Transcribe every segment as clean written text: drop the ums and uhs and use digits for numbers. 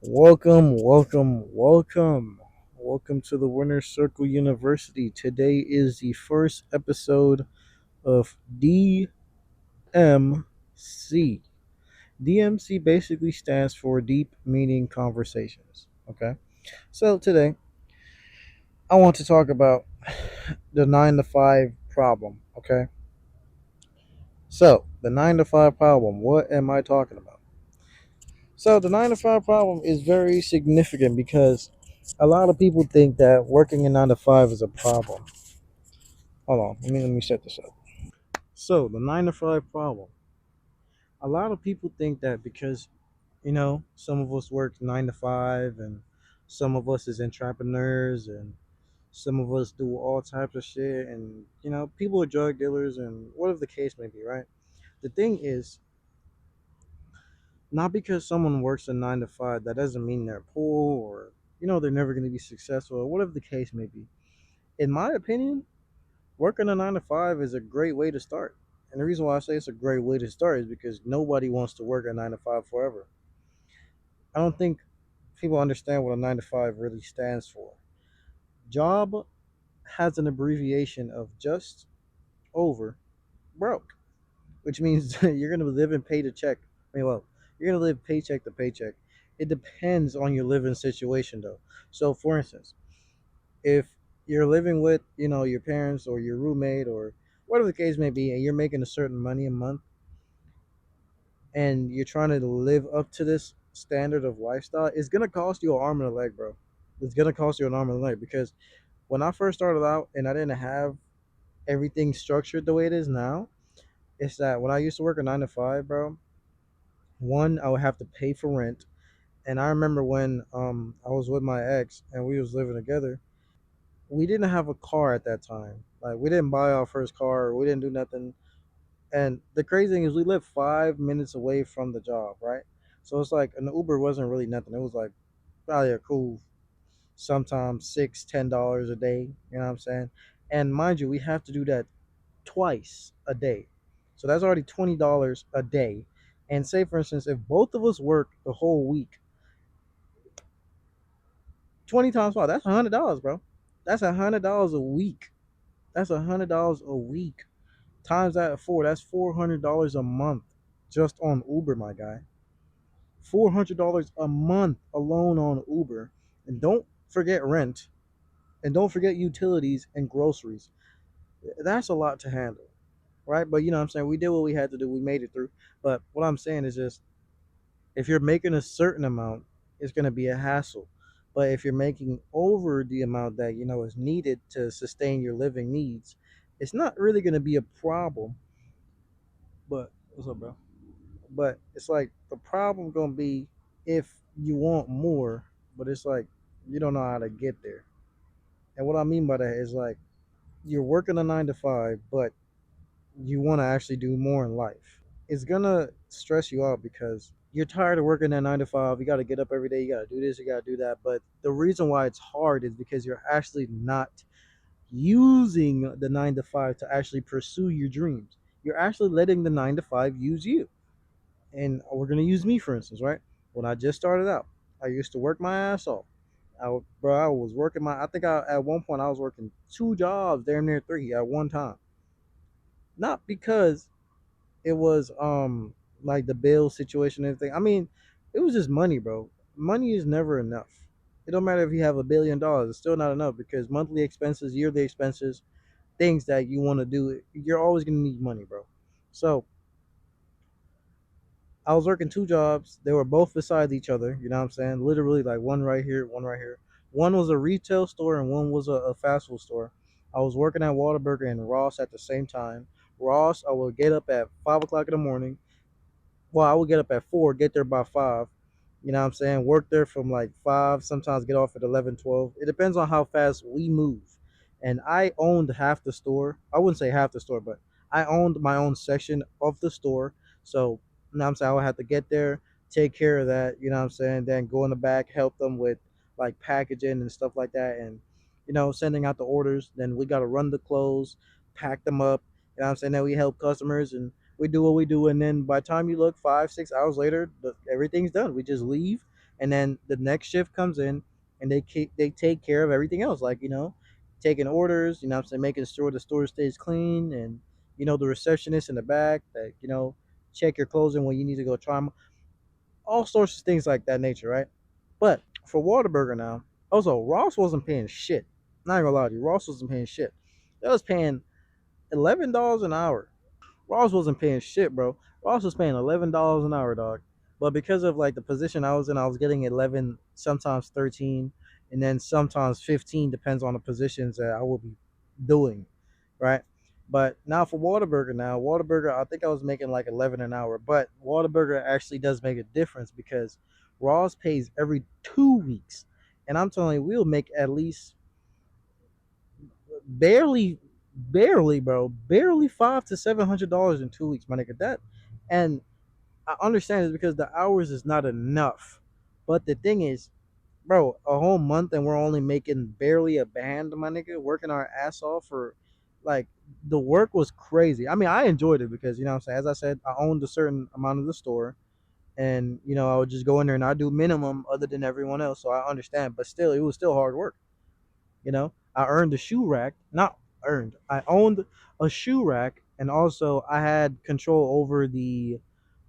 Welcome to the Winner's Circle University. Today is the first episode of DMC. DMC basically stands for Deep Meaning Conversations. Okay, so today I want to talk about the 9 to 5 problem. Okay, so the 9 to 5 problem, what am I talking about? So the 9 to 5 problem is very significant because a lot of people think that working a 9 to 5 is a problem. Hold on, let me set this up. So the 9 to 5 problem. A lot of people think that because some of us work 9 to 5, and some of us is entrepreneurs, and some of us do all types of shit, and people are drug dealers and whatever the case may be, right? The thing is, not because someone works a 9 to 5, that doesn't mean they're poor, or they're never going to be successful, or whatever the case may be. In my opinion, working a 9 to 5 is a great way to start. And the reason why I say it's a great way to start is because nobody wants to work a 9 to 5 forever. I don't think people understand what a 9 to 5 really stands for. Job has an abbreviation of just over broke, which means you're going to live in pay to check. You're going to live paycheck to paycheck. It depends on your living situation, though. So, for instance, if you're living with, your parents or your roommate or whatever the case may be, and you're making a certain money a month, and you're trying to live up to this standard of lifestyle, it's gonna cost you an arm and a leg, bro. It's gonna cost you an arm and a leg because when I first started out and I didn't have everything structured the way it is now, it's that when I used to work a 9 to 5, bro, one, I would have to pay for rent. And I remember when I was with my ex and we was living together, we didn't have a car at that time. Like, we didn't buy our first car, we didn't do nothing. And the crazy thing is, we lived 5 minutes away from the job, right? So it's like an Uber wasn't really nothing. It was like probably a cool, sometimes $6, $10 a day. You know what I'm saying? And mind you, we have to do that twice a day. So that's already $20 a day. And say, for instance, if both of us work the whole week, 20 times five, that's $100, bro. That's $100 a week. That's $100 a week. Times that at four, that's $400 a month just on Uber, my guy. $400 a month alone on Uber. And don't forget rent, and don't forget utilities and groceries. That's a lot to handle, right? But you know what I'm saying? We did what we had to do. We made it through. But what I'm saying is just, if you're making a certain amount, it's going to be a hassle. But if you're making over the amount that is needed to sustain your living needs, it's not really going to be a problem. But what's up, bro? But it's like the problem gonna be if you want more, but it's like you don't know how to get there. And what I mean by that is, like, you're working a 9 to 5, but you want to actually do more in life. It's gonna stress you out because you're tired of working that 9 to 5. You got to get up every day. You got to do this. You got to do that. But the reason why it's hard is because you're actually not using the 9 to 5 to actually pursue your dreams. You're actually letting the 9 to 5 use you. And we're gonna use me for instance, right? When I just started out, I used to work my ass off. I was working my. I think at one point I was working two jobs, damn near three at one time. Not because it was like the bill situation and everything. I mean, it was just money, bro. Money is never enough. It don't matter if you have $1 billion, it's still not enough because monthly expenses, yearly expenses, things that you want to do, you're always gonna need money, bro. So I was working two jobs. They were both beside each other. You know what I'm saying? Literally, like, one right here, one right here. One was a retail store and one was a fast food store. I was working at Whataburger and Ross at the same time. Ross, I would get up at 5 o'clock in the morning. Well, I would get up at 4, get there by 5. You know what I'm saying? Work there from like 5, sometimes get off at 11, 12. It depends on how fast we move. And I owned half the store. I wouldn't say half the store, but I owned my own section of the store. So, you know what I'm saying? I would have to get there, take care of that, you know what I'm saying? Then go in the back, help them with like packaging and stuff like that. And, sending out the orders. Then we got to run the clothes, pack them up. You know what I'm saying? Then we help customers and we do what we do, and then by the time you look 5, 6 hours later, everything's done. We just leave, and then the next shift comes in, and they take care of everything else, like taking orders. I'm saying, making sure the store stays clean, and the receptionist in the back that check your clothes in when you need to go try them, all sorts of things like that nature, right? But for Whataburger now, also Ross wasn't paying shit. Not gonna lie to you, Ross wasn't paying shit. They was paying $11 an hour. Ross wasn't paying shit, bro. Ross was paying $11 an hour, dog. But because of like the position I was in, I was getting 11, sometimes 13, and then sometimes 15, depends on the positions that I will be doing, right? But now for Whataburger, I think I was making like 11 an hour. But Whataburger actually does make a difference because Ross pays every 2 weeks, and I'm telling you, we'll make at least barely, barely, bro, barely $500 to $700 in 2 weeks, my nigga. That, and I understand it's because the hours is not enough. But the thing is, bro, a whole month and we're only making barely a band, my nigga, working our ass off for like the work was crazy. I mean, I enjoyed it because what I'm saying, as I said, I owned a certain amount of the store, and I would just go in there and I do minimum other than everyone else, so I understand. But still, it was still hard work. I earned a shoe rack, not earned. I owned a shoe rack, and also I had control over the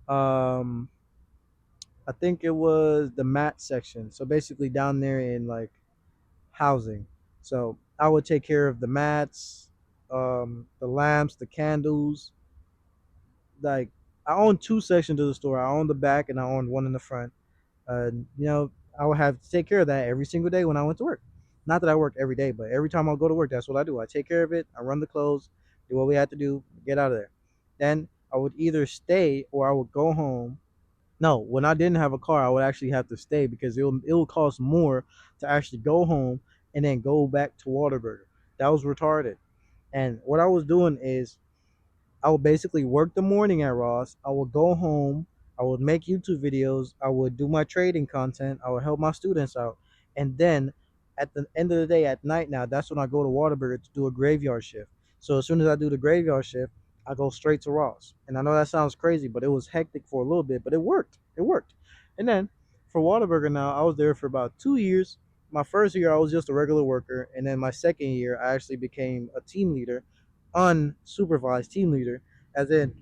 um I think it was the mat section. So basically down there in like housing. So I would take care of the mats, the lamps, the candles. Like, I own two sections of the store. I own the back and I own one in the front. I would have to take care of that every single day when I went to work. Not that I work every day, but every time I go to work, that's what I do. I take care of it. I run the clothes, do what we had to do, get out of there. Then I would either stay or I would go home. No, when I didn't have a car, I would actually have to stay because it will cost more to actually go home and then go back to Waterburger. That was retarded. And what I was doing is I would basically work the morning at Ross. I would go home. I would make YouTube videos. I would do my trading content. I would help my students out. And then at the end of the day, at night now, that's when I go to Waterburger to do a graveyard shift. So as soon as I do the graveyard shift, I go straight to Ross. And I know that sounds crazy, but it was hectic for a little bit, but it worked. It worked. And then for Waterburger now, I was there for about 2 years. My first year, I was just a regular worker. And then my second year, I actually became a team leader, unsupervised team leader, as in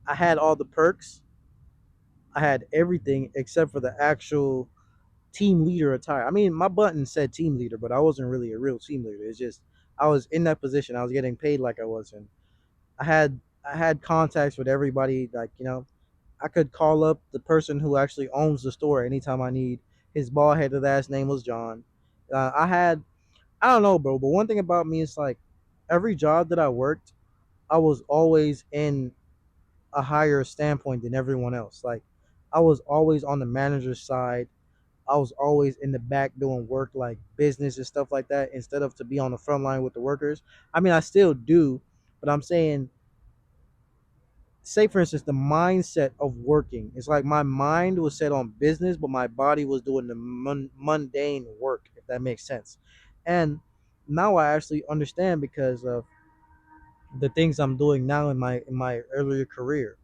I had all the perks, I had everything except for the actual team leader attire. I mean, my button said team leader, but I wasn't really a real team leader. It's just I was in that position. I was getting paid like I was, and I had contacts with everybody. Like, I could call up the person who actually owns the store anytime I need. His bald headed ass name was John. I don't know, bro, but one thing about me is like every job that I worked, I was always in a higher standpoint than everyone else. Like, I was always on the manager's side. I was always in the back doing work like business and stuff like that instead of to be on the front line with the workers. I mean, I still do, but I'm saying, say for instance, the mindset of working. It's like my mind was set on business, but my body was doing the mundane work, if that makes sense. And now I actually understand because of the things I'm doing now in my earlier career,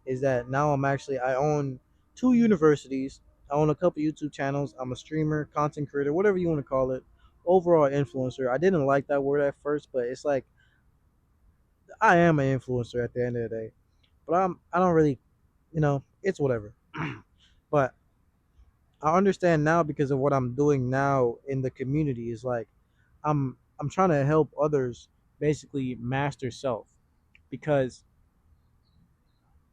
is that now I own two universities, I own a couple YouTube channels, I'm a streamer, content creator, whatever you want to call it, overall influencer. I didn't like that word at first, but it's like I am an influencer at the end of the day. But I don't really, it's whatever. But I understand now because of what I'm doing now in the community is like I'm trying to help others basically master self, because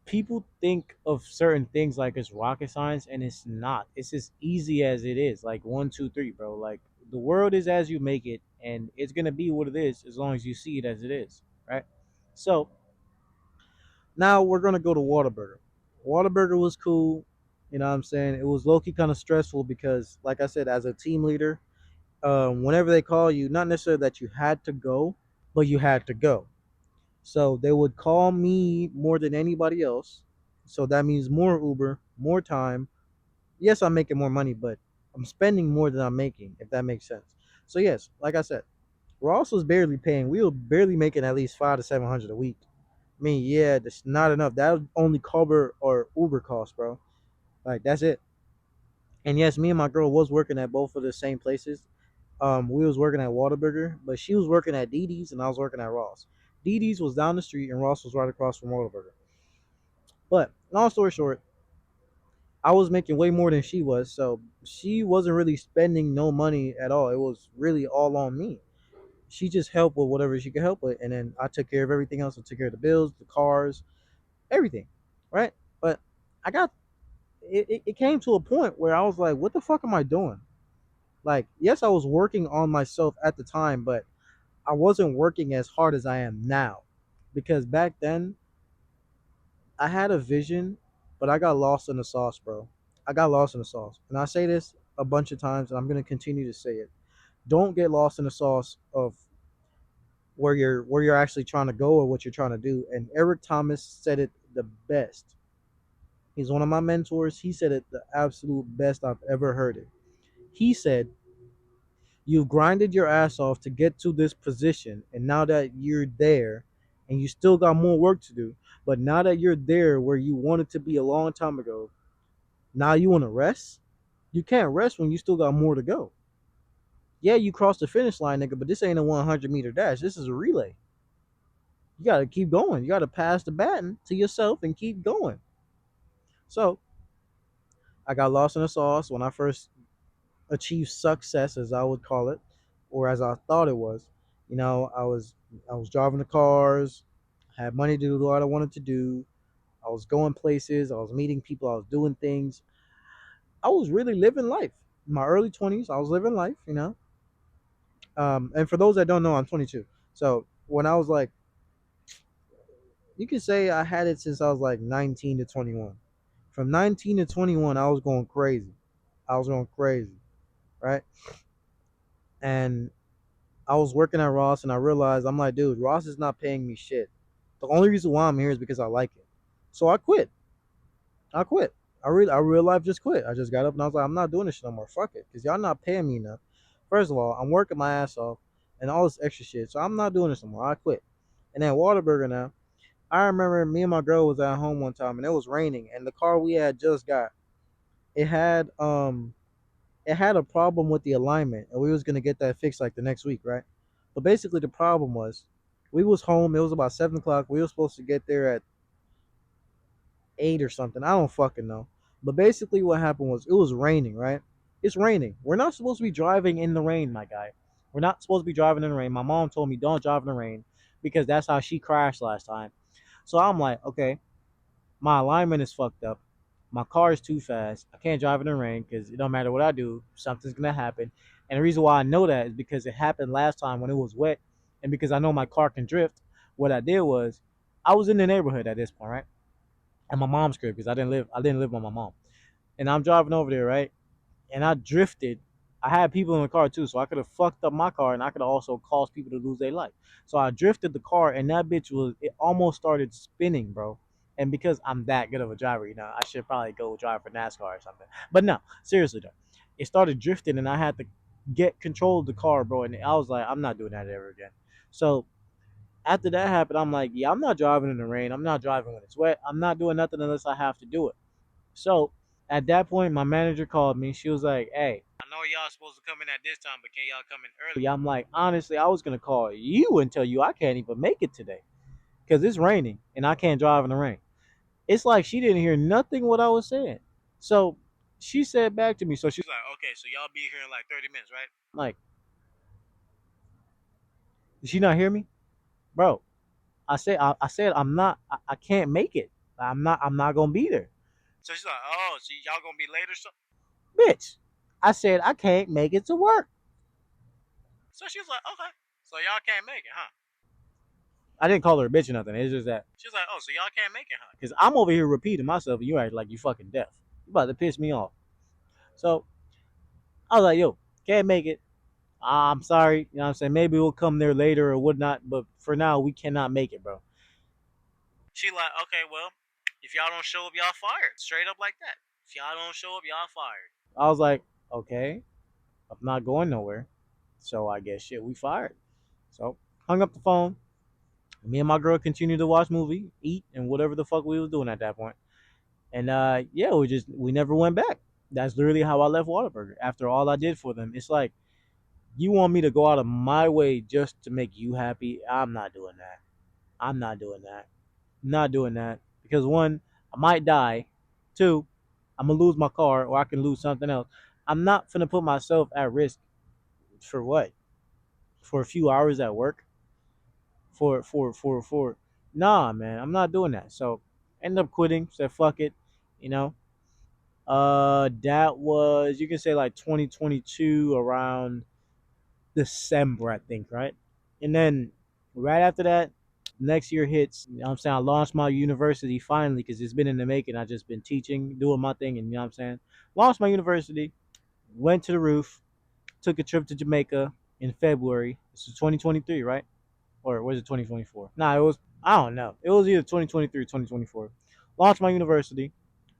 people think of certain things like it's rocket science, and it's not. It's as easy as it is. Like, one, two, three, bro. Like, the world is as you make it, and it's gonna be what it is as long as you see it as it is, right? So now we're gonna go to Whataburger. Whataburger was cool. You know what I'm saying? It was low-key kind of stressful because, like I said, as a team leader, whenever they call you, not necessarily that you had to go, but you had to go. So they would call me more than anybody else. So that means more Uber, more time. Yes, I'm making more money, but I'm spending more than I'm making, if that makes sense. So yes, like I said, Ross was barely paying. We were barely making at least 500 to 700 a week. I mean, yeah, that's not enough. That would only cover our Uber cost, bro. Like, that's it. And yes, me and my girl was working at both of the same places. We was working at Whataburger, but she was working at Dee Dee's and I was working at Ross. Dee Dee's was down the street and Ross was right across from Whataburger. But long story short, I was making way more than she was, so she wasn't really spending no money at all. It was really all on me. She just helped with whatever she could help with, and then I took care of everything else. I took care of the bills, the cars, everything, right? But I got it came to a point where I was like, what the fuck am I doing? Like, yes, I was working on myself at the time, but I wasn't working as hard as I am now. Because back then I had a vision, but I got lost in the sauce, bro. I got lost in the sauce. And I say this a bunch of times and I'm gonna continue to say it. Don't get lost in the sauce of where you're actually trying to go or what you're trying to do. And Eric Thomas said it the best. He's one of my mentors. He said it the absolute best I've ever heard it. He said, you've grinded your ass off to get to this position, and now that you're there, and you still got more work to do, but now that you're there where you wanted to be a long time ago, now you want to rest? You can't rest when you still got more to go. Yeah, you crossed the finish line, nigga, but this ain't a 100-meter dash. This is a relay. You got to keep going. You got to pass the baton to yourself and keep going. So I got lost in the sauce when I first achieved success, as I would call it, or as I thought it was. You know, I was driving the cars, had money to do what I wanted to do. I was going places. I was meeting people. I was doing things. I was really living life. In my early 20s, I was living life. And for those that don't know, I'm 22. So when I was like, you could say I had it since I was like 19 to 21. From 19 to 21, I was going crazy. I was going crazy, right? And I was working at Ross and I realized I'm like, dude, Ross is not paying me shit. The only reason why I'm here is because I like it. So I quit. I quit. I real life just quit. I just got up and I was like, I'm not doing this shit no more. Fuck it. Because y'all not paying me enough. First of all, I'm working my ass off and all this extra shit. So I'm not doing this no more. I quit. And then Waterburger now. I remember me and my girl was at home one time and it was raining and the car we had just got, it had it had a problem with the alignment and we was gonna get that fixed like the next week, right? But basically the problem was we was home, it was about 7 o'clock. We were supposed to get there at 8 or something. I don't fucking know. But basically what happened was it was raining, right? It's raining. We're not supposed to be driving in the rain, my guy. We're not supposed to be driving in the rain. My mom told me don't drive in the rain because that's how she crashed last time. So I'm like, okay, my alignment is fucked up. My car is too fast. I can't drive in the rain because it don't matter what I do, something's gonna happen. And the reason why I know that is because it happened last time when it was wet, and because I know my car can drift. What I did was, I was in the neighborhood at this point, right? At my mom's crib because I didn't live with my mom, and I'm driving over there, right? And I drifted. I had people in the car too, so I could have fucked up my car, and I could have also caused people to lose their life. So I drifted the car, and that bitch was it almost started spinning, bro. And because I'm that good of a driver, I should probably go drive for NASCAR or something. But no, seriously though, it started drifting, and I had to get control of the car, bro. And I was like, I'm not doing that ever again. So after that happened, I'm like, yeah, I'm not driving in the rain. I'm not driving when it's wet. I'm not doing nothing unless I have to do it. So at that point, my manager called me. She was like, hey, I know y'all supposed to come in at this time, but can y'all come in early? I'm like, honestly, I was going to call you and tell you I can't even make it today because it's raining and I can't drive in the rain. It's like she didn't hear nothing what I was saying. So she said back to me. So she's like, okay, so y'all be here in like 30 minutes, right? I'm like, did she not hear me? Bro, I said I can't make it. I'm not gonna be there. So she's like, oh, so y'all gonna be late or something? Bitch, I said I can't make it to work. So she was like, okay, so y'all can't make it, huh? I didn't call her a bitch or nothing. It's just that she was like, oh, so y'all can't make it, huh? Because I'm over here repeating myself, and you act like you fucking deaf. You about to piss me off. So I was like, yo, can't make it. I'm sorry. You know what I'm saying? Maybe we'll come there later or whatnot, but for now, we cannot make it, bro. She like, okay, well, if y'all don't show up, y'all fired. Straight up like that. If y'all don't show up, y'all fired. I was like, okay, I'm not going nowhere. So I guess shit, we fired. So hung up the phone. Me and my girl continued to watch movie, eat, and whatever the fuck we was doing at that point. And yeah, we never went back. That's literally how I left Whataburger after all I did for them. It's like, you want me to go out of my way just to make you happy? I'm not doing that. I'm not doing that. Not doing that. Because one, I might die. Two, I'm gonna lose my car or I can lose something else. I'm not gonna put myself at risk for what? For a few hours at work? For nah, man, I'm not doing that. So end up quitting, said fuck it, you know. That was, you can say, like 2022, around December, I think, right? And then right after that, next year hits. You know what I'm saying? I launched my university finally because it's been in the making. I just been teaching, doing my thing, and you know what I'm saying? Launched my university, went to the roof, took a trip to Jamaica in February. This is 2023, right? Or was it 2024? Nah, it was, I don't know. It was either 2023 or 2024. Launched my university.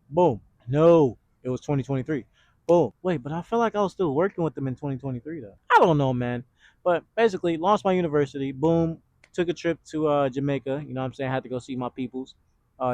Boom. No, it was 2023. Boom. Wait, but I feel like I was still working with them in 2023 though. I don't know, man. But basically, launched my university. Boom. Took a trip to Jamaica. You know what I'm saying? Had to go see my peoples.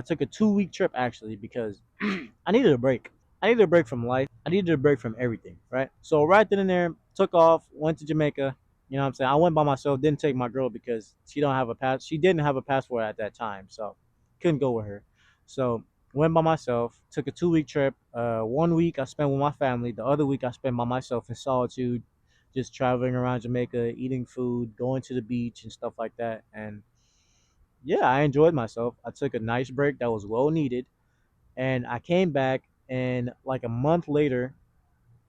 Took a 2 week trip actually because I needed a break. I needed a break from life. I needed a break from everything, right? So right then and there, took off, went to Jamaica. You know what I'm saying? I went by myself, didn't take my girl because she don't have a pass. She didn't have a passport at that time, so couldn't go with her. So went by myself, took a 2 week trip. 1 week I spent with my family. The other week I spent by myself in solitude, just traveling around Jamaica, eating food, going to the beach and stuff like that. And yeah, I enjoyed myself. I took a nice break that was well needed. And I came back, and like a month later,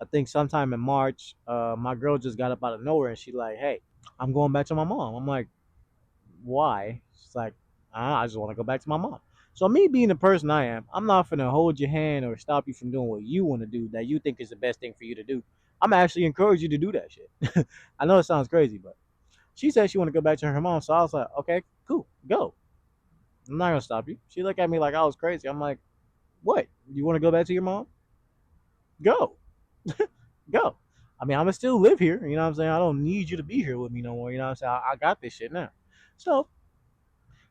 I think sometime in March, my girl just got up out of nowhere and she like, "Hey, I'm going back to my mom." I'm like, "Why?" She's like, "I just want to go back to my mom." So me being the person I am, I'm not gonna hold your hand or stop you from doing what you want to do that you think is the best thing for you to do. I'm actually encourage you to do that shit. I know it sounds crazy, but she said she want to go back to her mom, so I was like, "Okay, cool, go. I'm not gonna stop you." She looked at me like I was crazy. I'm like, "What? You want to go back to your mom? Go." Go. I mean, I'm gonna still live here. You know what I'm saying? I don't need you to be here with me no more. You know what I'm saying? I got this shit now. So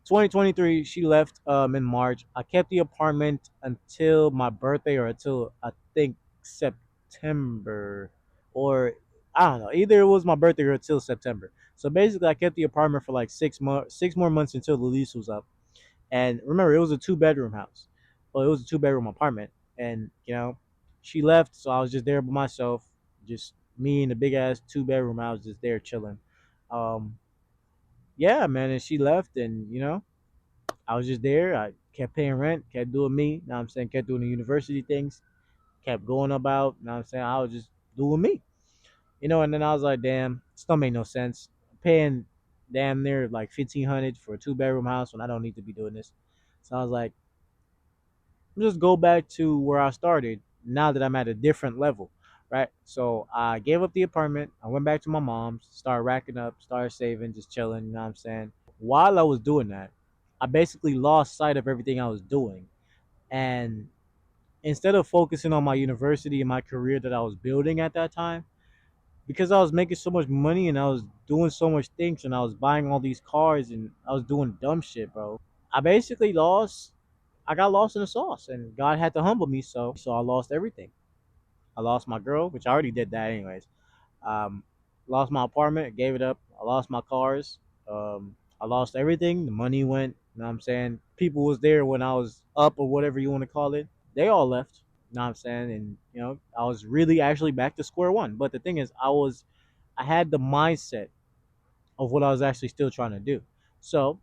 2023, she left in March. I kept the apartment until my birthday, or until I think September, or I don't know. Either it was my birthday or until September. So basically, I kept the apartment for like 6 months, 6 more months until the lease was up. And remember, it was a 2 bedroom house. Well, it was a 2 bedroom apartment. And, you know, she left, so I was just there by myself. Just me in the big ass 2 bedroom house, just there chilling. Um, yeah, man. And she left, and, you know, I was just there. I kept paying rent, kept doing me. You know what I'm saying? Kept doing the university things, kept going about. You know what I'm saying? I was just doing me. You know, and then I was like, damn, still made no sense. Paying damn near like 1,500 for a 2 bedroom house when I don't need to be doing this. So I was like, just go back to where I started now that I'm at a different level, right? So I gave up the apartment. I went back to my mom's, started racking up, started saving, just chilling, you know what I'm saying? While I was doing that, I basically lost sight of everything I was doing. And instead of focusing on my university and my career that I was building at that time, because I was making so much money and I was doing so much things and I was buying all these cars and I was doing dumb shit, bro. I basically lost I got lost in the sauce, and God had to humble me. So I lost everything. I lost my girl, which I already did that anyways. Um, Lost my apartment, gave it up. I lost my cars. I lost everything. The money went. You know what I'm saying? People was there when I was up, or whatever you want to call it. They all left. You know what I'm saying? And you know, I was really actually back to square one. But the thing is, I had the mindset of what I was actually still trying to do. So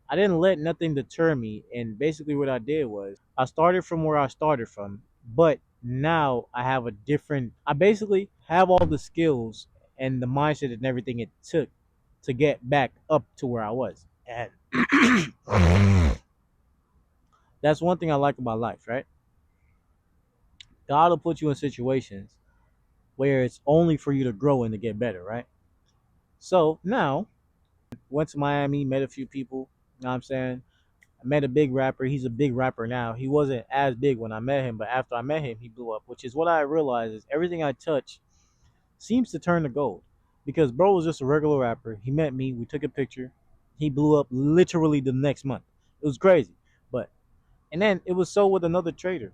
I didn't let nothing deter me. And basically, what I did was I started from where I started from, but now I have a different, I basically have all the skills and the mindset and everything it took to get back up to where I was. And that's one thing I like about life, right? God will put you in situations where it's only for you to grow and to get better, right? So now, went to Miami, met a few people, you know what I'm saying? I met a big rapper. He's a big rapper now. He wasn't as big when I met him, but after I met him, he blew up, which is what I realized is everything I touch seems to turn to gold. Because bro was just a regular rapper. He met me, we took a picture. He blew up literally the next month. It was crazy. But and then it was so with another trader.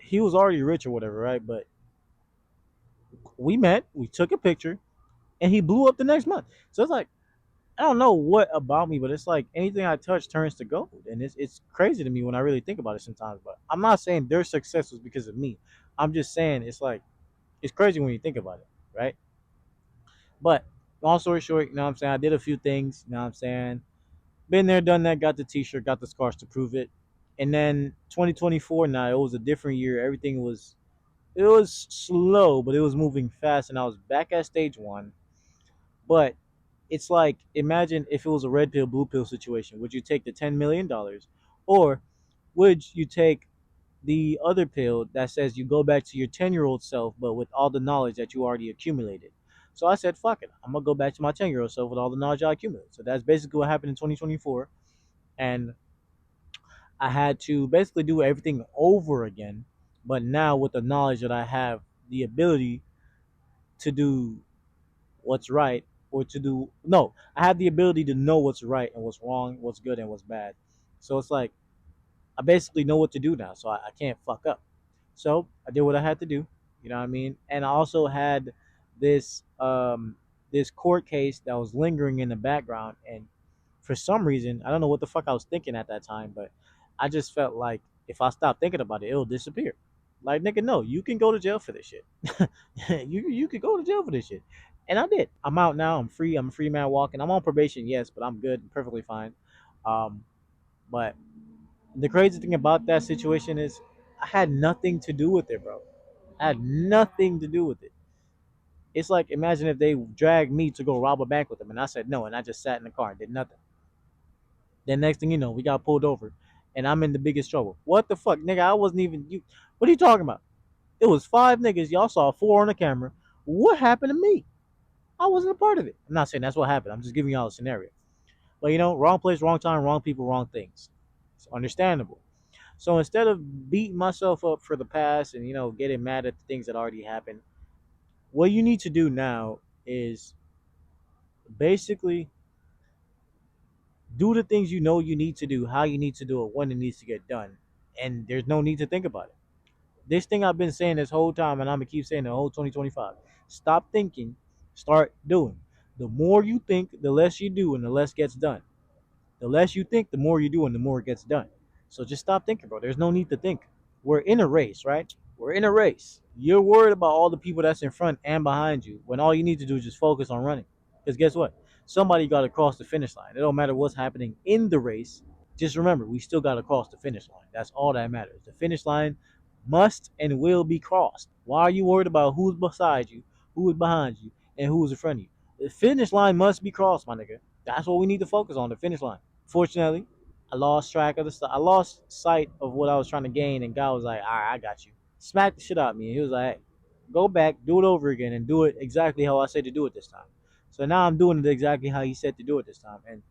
he was already rich or whatever, right? But we met, we took a picture, and he blew up the next month. So it's like I don't know what about me, but it's like anything I touch turns to gold, and it's crazy to me when I really think about it sometimes. But I'm not saying their success was because of me. I'm just saying it's like it's crazy when you think about it, right? But long story short, you know what I'm saying? I did a few things, you know what I'm saying? Been there, done that, got the t-shirt, got the scars to prove it. And then 2024 now, it was a different year. Everything was it was slow, but it was moving fast and I was back at stage 1. But it's like imagine if it was a red pill, blue pill situation. Would you take the $10 million or would you take the other pill that says you go back to your 10-year-old self, but with all the knowledge that you already accumulated? So I said, fuck it. I'm going to go back to my 10-year-old self with all the knowledge I accumulated. So that's basically what happened in 2024. And I had to basically do everything over again, but now with the knowledge that I have the ability to do what's right or to do no, I have the ability to know what's right and what's wrong, what's good and what's bad. So it's like I basically know what to do now, so I can't fuck up. So I did what I had to do. You know what I mean? And I also had this this court case that was lingering in the background, and for some reason I don't know what the fuck I was thinking at that time, but I just felt like if I stop thinking about it, it'll disappear. Like nigga, no, you can go to jail for this shit. You could go to jail for this shit, and I did. I'm out now. I'm free. I'm a free man walking. I'm on probation, yes, but I'm good, perfectly fine. Um, but the crazy thing about that situation is I had nothing to do with it, bro. I had nothing to do with it. It's like imagine if they dragged me to go rob a bank with them and I said no and I just sat in the car and did nothing. Then next thing you know, we got pulled over and I'm in the biggest trouble. What the fuck, nigga? I wasn't even you what are you talking about? It was 5 niggas, y'all saw 4 on the camera. What happened to me? I wasn't a part of it. I'm not saying that's what happened. I'm just giving y'all a scenario. But you know, wrong place, wrong time, wrong people, wrong things. It's understandable. So instead of beating myself up for the past and getting mad at the things that already happened, what you need to do now is basically do the things you know you need to do, how you need to do it, when it needs to get done, and there's no need to think about it. This thing I've been saying this whole time, and I'm gonna keep saying the whole 2025. Stop thinking, start doing. The more you think, the less you do, and the less gets done. The less you think, the more you do, and the more it gets done. So just stop thinking, bro. There's no need to think. We're in a race, right? We're in a race. You're worried about all the people that's in front and behind you when all you need to do is just focus on running. Because guess what? Somebody got to cross the finish line. It don't matter what's happening in the race. Just remember, we still got to cross the finish line. That's all that matters. The finish line must and will be crossed. Why are you worried about who's beside you, who is behind you, and who's in front of you? The finish line must be crossed, my nigga. That's what we need to focus on, the finish line. Fortunately, I lost track of the stuff. I lost sight of what I was trying to gain, and God was like, "All right, I got you." Smacked the shit out of me. He was like, hey, "Go back, do it over again, and do it exactly how I said to do it this time." So now I'm doing it exactly how he said to do it this time, and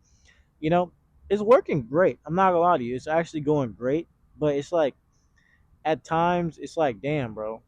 you know, it's working great. I'm not gonna lie to you, it's actually going great. But it's like at times, it's like, damn, bro.